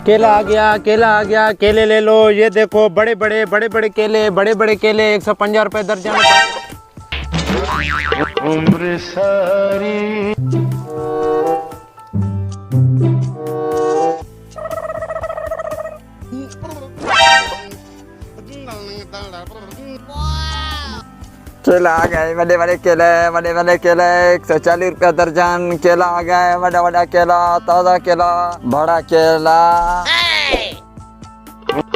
केला आ गया, केला आ गया, केले ले लो। ये देखो बड़े बड़े केले, बड़े बड़े केले 150 रुपए दर्जन। उम्र सारी केला आ गए, बड़े बड़े केले, 140 रुपया दर्जन। केला आ गए, बड़ा केला, ताजा केला, बड़ा केला।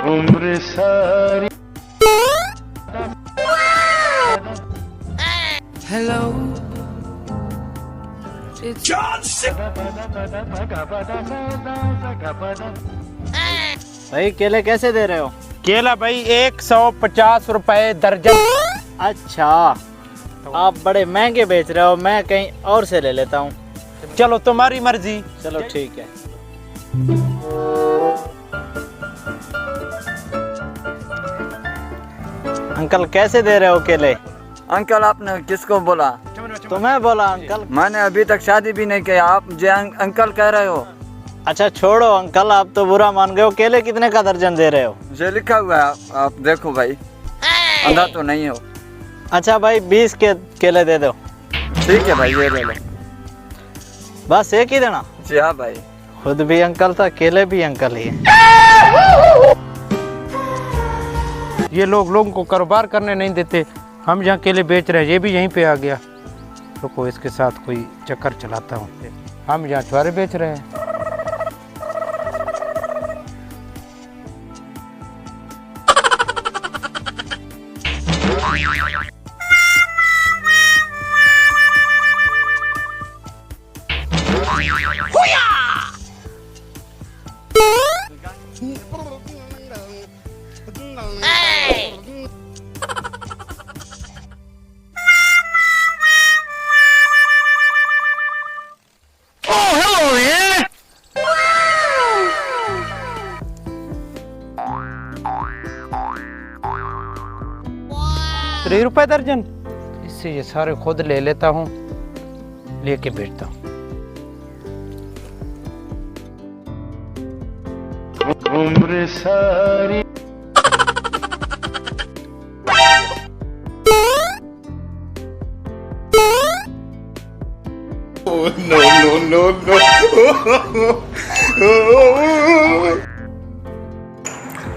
उम्र सारी। Hello. भाई केले कैसे दे रहे हो? केला भाई 150 रुपए दर्जन। अच्छा, आप बड़े महंगे बेच रहे हो, मैं कहीं और से ले लेता हूँ। चलो तुम्हारी मर्जी। चलो ठीक है। अंकल कैसे दे रहे हो केले? अंकल आपने किसको बोला? तुम्हें बोला अंकल। मैंने अभी तक शादी भी नहीं की, आप जो अंकल कह रहे हो। अच्छा छोड़ो अंकल, आप तो बुरा मान गए हो। केले कितने का दर्जन दे रहे हो? ये लिखा हुआ है, आप देखो भाई, अंधा तो नहीं हो। अच्छा भाई 20 के केले दे दो। ठीक है भाई, ये ले लो। बस एक ही देना? जी हाँ भाई। खुद भी अंकल था, केले भी अंकल ही है। ये लोगों को कारोबार करने नहीं देते। हम जहाँ केले बेच रहे हैं, ये भी यहीं पे आ गया। रुको इसके साथ कोई चक्कर चलाता हूँ। हम यहाँ छुआरे बेच रहे हैं। ₹3 दर्जन। इससे ये सारे खुद ले लेता हूँ, लेके बेचता हूँ। उम्र सारी।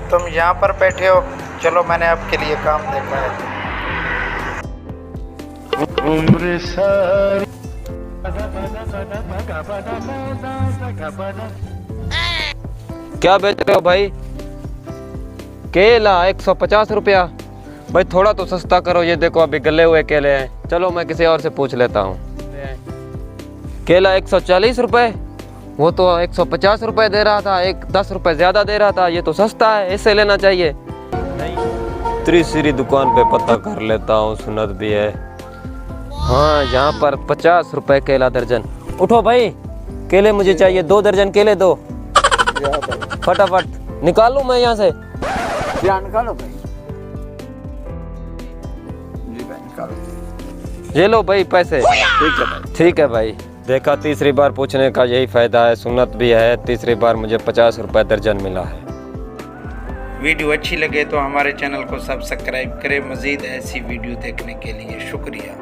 तुम यहाँ पर बैठे हो, चलो मैंने आपके लिए काम देखा है। उम्र सारी। क्या बेच रहे हो भाई? केला 150 रुपया। भाई थोड़ा तो सस्ता करो, ये देखो अभी गले हुए केले हैं। चलो मैं किसी और से पूछ लेता हूँ। केला 140 रुपए, वो तो 150 रुपए दे रहा था, 10 रुपए ज्यादा दे रहा था। ये तो सस्ता है, इससे लेना चाहिए। तीसरी दुकान पे पता कर लेता हूँ, सुनत भी है। हाँ यहाँ पर 50 रुपए केला दर्जन। उठो भाई, केले मुझे चाहिए, 2 दर्जन केले दो। फटाफट निकालूं मैं यहाँ से? निकालो भाई। जी भाई निकालो। ये लो भाई पैसे। ठीक है भाई। ठीक है भाई। देखा, तीसरी बार पूछने का यही फायदा है, सुन्नत भी है। तीसरी बार मुझे 50 रुपए दर्जन मिला है। वीडियो अच्छी लगे तो हमारे चैनल को सब्सक्राइब करें। मज़ीद ऐसी वीडियो देखने के लिए शुक्रिया।